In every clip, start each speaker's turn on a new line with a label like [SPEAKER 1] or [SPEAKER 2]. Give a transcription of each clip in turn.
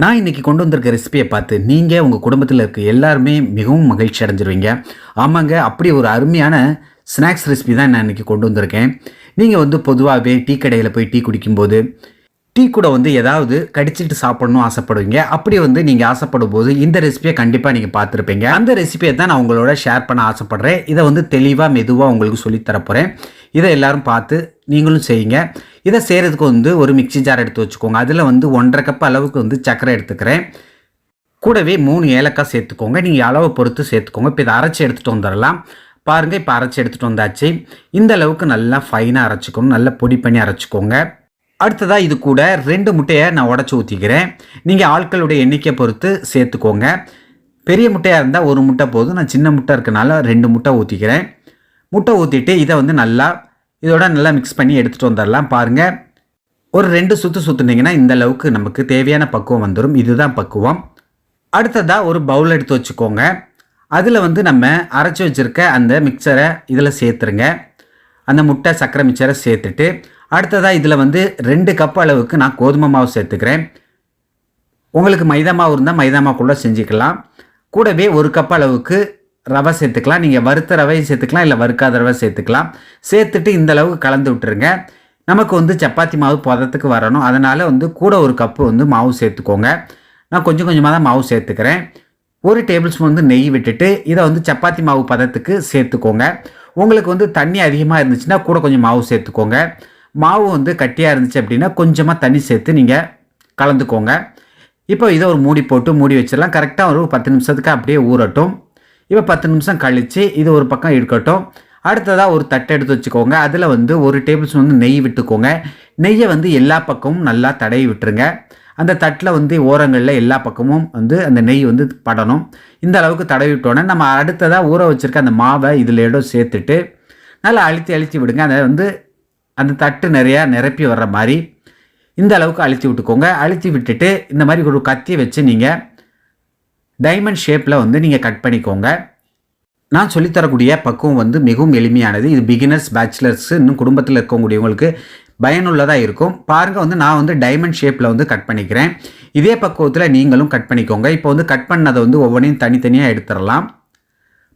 [SPEAKER 1] நான் இன்னைக்கு கொண்டு வந்திருக்க ரெசிபியை பார்த்து நீங்கள் உங்கள் குடும்பத்தில் இருக்க எல்லாருமே மிகவும் மகிழ்ச்சி அடைஞ்சிருவீங்க. ஆமாங்க, அப்படி ஒரு அருமையான ஸ்நாக்ஸ் ரெசிபி தான் நான் இன்றைக்கி கொண்டு வந்திருக்கேன். நீங்கள் பொதுவாகவே டீ கடையில் போய் டீ குடிக்கும்போது டீ கூட ஏதாவது கடிச்சிட்டு சாப்பிடணும் ஆசைப்படுவீங்க. அப்படி நீங்கள் ஆசைப்படும் போது இந்த ரெசிபியை கண்டிப்பாக நீங்கள் பார்த்துருப்பீங்க. அந்த ரெசிபியை தான் நான் உங்களோட ஷேர் பண்ண ஆசைப்பட்றேன். இதை தெளிவாக மெதுவாக உங்களுக்கு சொல்லித்தரப்போகிறேன். இதை எல்லாரும் பார்த்து நீங்களும் செய்யுங்க. இதை செய்கிறதுக்கு ஒரு மிக்சி ஜார் எடுத்து வச்சுக்கோங்க. அதில் 1.5 கப் அளவுக்கு சர்க்கரை எடுத்துக்கிறேன். கூடவே 3 ஏலக்காய் சேர்த்துக்கோங்க. நீங்கள் அளவை பொறுத்து சேர்த்துக்கோங்க. இப்போ இதை அரைச்சி எடுத்துகிட்டு வந்துடலாம். பாருங்கள், இப்போ அரைச்சி எடுத்துகிட்டு வந்தாச்சு. இந்த அளவுக்கு நல்லா ஃபைனாக அரைச்சிக்கணும். நல்லா பொடி பண்ணி அரைச்சிக்கோங்க. அடுத்ததாக இது கூட 2 முட்டையை நான் உடச்சி ஊற்றிக்கிறேன். நீங்கள் ஆட்களுடைய எண்ணிக்கையை பொறுத்து சேர்த்துக்கோங்க. பெரிய முட்டையாக இருந்தால் 1 முட்டை போதும். நான் சின்ன முட்டை இருக்கனால 2 முட்டை ஊற்றிக்கிறேன். முட்டை ஊற்றிட்டு இதை இதோட நல்லா மிக்ஸ் பண்ணி எடுத்துகிட்டு வந்துடலாம். பாருங்கள், ஒரு 2 சுற்று சுற்றுனீங்கன்னா இந்த அளவுக்கு நமக்கு தேவையான பக்குவம் வந்துடும். இதுதான் பக்குவம். அடுத்ததாக ஒரு பவுல் எடுத்து வச்சுக்கோங்க. அதில் நம்ம அரைச்சி வச்சுருக்க அந்த மிக்சரை இதில் சேர்த்துருங்க. அந்த முட்டை சர்க்கரை மிக்சரை சேர்த்துட்டு அடுத்ததாக இதில் 2 கப் அளவுக்கு நான் கோதுமை மாவு சேர்த்துக்கிறேன். உங்களுக்கு மைதா மாவு இருந்தால் மைதா மாவு கூட செஞ்சுக்கலாம். கூடவே 1 கப் அளவுக்கு ரவை சேர்த்துக்கலாம். நீங்கள் வறுத்த ரவையை சேர்த்துக்கலாம், இல்லை வறுக்காத ரவை சேர்த்துக்கலாம். சேர்த்துட்டு இந்த அளவுக்கு கலந்து விட்டுருங்க. நமக்கு சப்பாத்தி மாவு பதத்துக்கு வரணும். அதனால் கூட 1 கப்பு மாவு சேர்த்துக்கோங்க. நான் கொஞ்சம் கொஞ்சமாக தான் மாவு சேர்த்துக்கிறேன். 1 டேபிள் ஸ்பூன் நெய் விட்டுட்டு இதை சப்பாத்தி மாவு பதத்துக்கு சேர்த்துக்கோங்க. உங்களுக்கு தண்ணி அதிகமாக இருந்துச்சுன்னா கூட கொஞ்சம் மாவு சேர்த்துக்கோங்க. மாவு கட்டியாக இருந்துச்சு அப்படின்னா கொஞ்சமாக தண்ணி சேர்த்து நீங்கள் கலந்துக்கோங்க. இப்போ இதை ஒரு மூடி போட்டு மூடி வச்சிடலாம். கரெக்டாக ஒரு 10 நிமிஷத்துக்கு அப்படியே ஊறட்டும். இப்போ 10 நிமிஷம் கழித்து இது ஒரு பக்கம் இருக்கட்டும். அடுத்ததாக ஒரு தட்டை எடுத்து வச்சுக்கோங்க. அதில் 1 டேபிள் ஸ்பூன் நெய் விட்டுக்கோங்க. நெய்யை எல்லா பக்கமும் நல்லா தடவி விட்டுருங்க. அந்த தட்டில் ஓரங்களில் எல்லா பக்கமும் அந்த நெய் படணும். இந்த அளவுக்கு தடவி விட்டோன்னே நம்ம அடுத்ததாக ஊற வச்சுருக்க அந்த மாவை இதில் இடம் சேர்த்துட்டு நல்லா அழுத்தி விடுங்க. அதை அந்த தட்டு நிறையா நிரப்பி வர்ற மாதிரி இந்த அளவுக்கு அழுத்தி விட்டுக்கோங்க. அழுத்தி விட்டுட்டு இந்த மாதிரி ஒரு கத்தி வச்சு நீங்கள் டைமண்ட் ஷேப்பில் நீங்கள் கட் பண்ணிக்கோங்க. நான் சொல்லித்தரக்கூடிய பக்குவம் மிகவும் எளிமையானது. இது பிகினர்ஸ், பேச்சுலர்ஸ், இன்னும் குடும்பத்தில் இருக்கக்கூடியவங்களுக்கு பயனுள்ளதாக இருக்கும். பாருங்கள், நான் டைமண்ட் ஷேப்பில் கட் பண்ணிக்கிறேன். இதே பக்குவத்தில் நீங்களும் கட் பண்ணிக்கோங்க. இப்போ கட் பண்ணதை ஒவ்வொன்றையும் தனித்தனியாக எடுத்துடலாம்.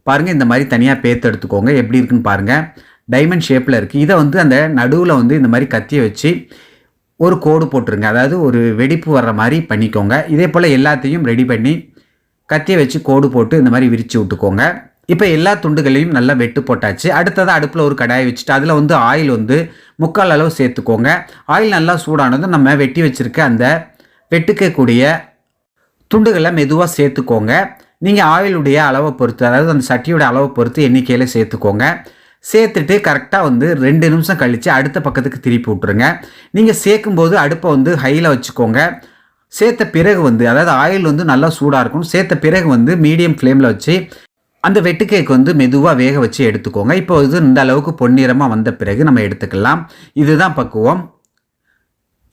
[SPEAKER 1] பாருங்கள், இந்த மாதிரி தனியாக பேத்து எடுத்துக்கோங்க. எப்படி இருக்குன்னு பாருங்கள். டைமண்ட் ஷேப்பில் இருக்குது. இதை அந்த நடுவில் இந்த மாதிரி கத்தியை வச்சு ஒரு கோடு போட்டுருங்க. அதாவது ஒரு வெடிப்பு வர்ற மாதிரி பண்ணிக்கோங்க. இதே போல் எல்லாத்தையும் ரெடி பண்ணி கத்தியை வச்சு கோடு போட்டு இந்த மாதிரி விரித்து விட்டுக்கோங்க. இப்போ எல்லா துண்டுகளையும் நல்லா வெட்டு போட்டாச்சு. அடுத்ததாக அடுப்பில் ஒரு கடாயை வச்சுட்டு அதில் ஆயில் 3/4 அளவு சேர்த்துக்கோங்க. ஆயில் நல்லா சூடானதும் நம்ம வெட்டி வச்சுருக்க அந்த வெட்டுக்கக்கூடிய துண்டுகளை மெதுவாக சேர்த்துக்கோங்க. நீங்கள் ஆயிலுடைய அளவை பொறுத்து, அதாவது அந்த சட்டியோட அளவை பொறுத்து எண்ணிக்கையில் சேர்த்துக்கோங்க. சேர்த்துட்டு கரெக்டாக 2 நிமிஷம் கழித்து அடுத்த பக்கத்துக்கு திருப்பி விட்ருங்க. நீங்கள் சேர்க்கும்போது அடுப்பை ஹையில் வச்சுக்கோங்க. சேர்த்த பிறகு அதாவது ஆயில் நல்லா சூடாக இருக்கும். சேர்த்த பிறகு மீடியம் ஃப்ளேமில் வச்சு அந்த வெட்டுக்கேக்கு மெதுவாக வேக வச்சு எடுத்துக்கோங்க. இப்போ இந்த அளவுக்கு பொன்னிறமாக வந்த பிறகு நம்ம எடுத்துக்கலாம். இதுதான் பக்குவம்.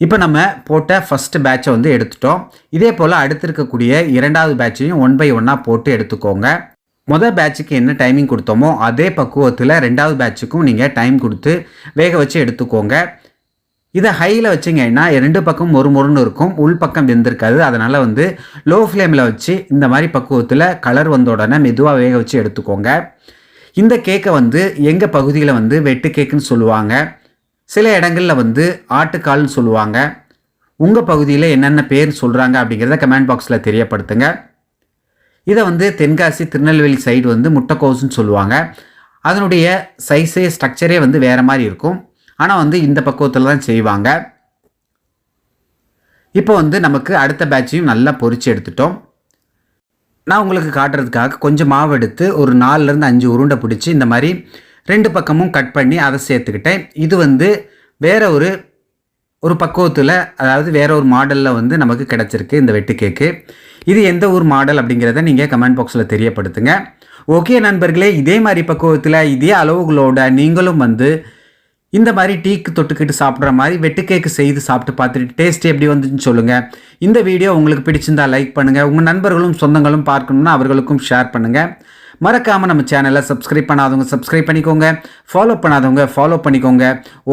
[SPEAKER 1] இப்போ நம்ம போட்ட ஃபஸ்ட்டு பேட்சை எடுத்துட்டோம். இதே போல் அடுத்து இருக்கக்கூடிய 2வது பேட்சையும் 1 by 1 போட்டு எடுத்துக்கோங்க. மொதல் பேட்சுக்கு என்ன டைமிங் கொடுத்தோமோ அதே பக்குவத்தில் 2வது பேட்சுக்கும் நீங்கள் டைம் கொடுத்து வேக வச்சு எடுத்துக்கோங்க. இதை ஹையில் வச்சிங்கன்னா 2 பக்கம் மொறுன்னு இருக்கும், உள் பக்கம் வெந்திருக்காது. அதனால் லோ ஃப்ளேமில் வச்சு இந்த மாதிரி பக்குவத்தில் கலர் வந்த உடனே மெதுவாக வேக வச்சு எடுத்துக்கோங்க. இந்த கேக்கை எங்கள் பகுதியில் வெட்டு கேக்குன்னு சொல்லுவாங்க. சில இடங்களில் ஆட்டுக்கால்னு சொல்லுவாங்க. உங்கள் பகுதியில் என்னென்ன பேர் சொல்கிறாங்க அப்படிங்கிறத கமெண்ட் பாக்ஸில் தெரியப்படுத்துங்க. இதை தென்காசி, திருநெல்வேலி சைடு முட்டைக்கோசுன்னு சொல்லுவாங்க. அதனுடைய சைஸே ஸ்ட்ரக்சரே வேறு மாதிரி இருக்கும். ஆனால் இந்த பக்குவத்தில் தான் செய்வாங்க. இப்போ நமக்கு அடுத்த பேட்சையும் நல்லா பொரிச்சு எடுத்துட்டோம். நான் உங்களுக்கு காட்டுறதுக்காக கொஞ்சம் மாவு எடுத்து ஒரு 4லேருந்து 5 உருண்டை பிடிச்சி இந்த மாதிரி 2 பக்கமும் கட் பண்ணி அதை சேர்த்துக்கிட்டேன். இது வேறு ஒரு பக்குவத்தில், அதாவது வேற ஒரு மாடலில் நமக்கு கிடச்சிருக்கு இந்த வெட்டு கேக்கு. இது எந்த ஒரு மாடல் அப்படிங்கிறத நீங்கள் கமெண்ட் பாக்ஸில் தெரியப்படுத்துங்க. ஓகே நண்பர்களே, இதே மாதிரி பக்குவத்தில் இதே அளவுகளோட நீங்களும் இந்த மாதிரி டீக்கு தொட்டுக்கிட்டு சாப்பிட்ற மாதிரி வெட்டு கேக்கு செய்து சாப்பிட்டு பார்த்துட்டு டேஸ்ட் எப்படி வந்துச்சுன்னு சொல்லுங்கள். இந்த வீடியோ உங்களுக்கு பிடிச்சிருந்தால் லைக் பண்ணுங்கள். உங்கள் நண்பர்களும் சொந்தங்களும் பார்க்கணுன்னா அவர்களுக்கும் ஷேர் பண்ணுங்கள். மறக்காமல் நம்ம சேனலை சப்ஸ்கிரைப் பண்ணாதவங்க சப்ஸ்கிரைப் பண்ணிக்கோங்க, ஃபாலோ பண்ணாதவங்க ஃபாலோ பண்ணிக்கோங்க.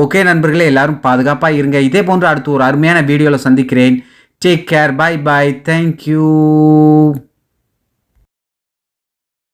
[SPEAKER 1] ஓகே நண்பர்களே, எல்லாரும் பாதுகாப்பாக இருங்க. இதே போன்று அடுத்து ஒரு அருமையான வீடியோவில் சந்திக்கிறேன். Take care, bye bye, thank you.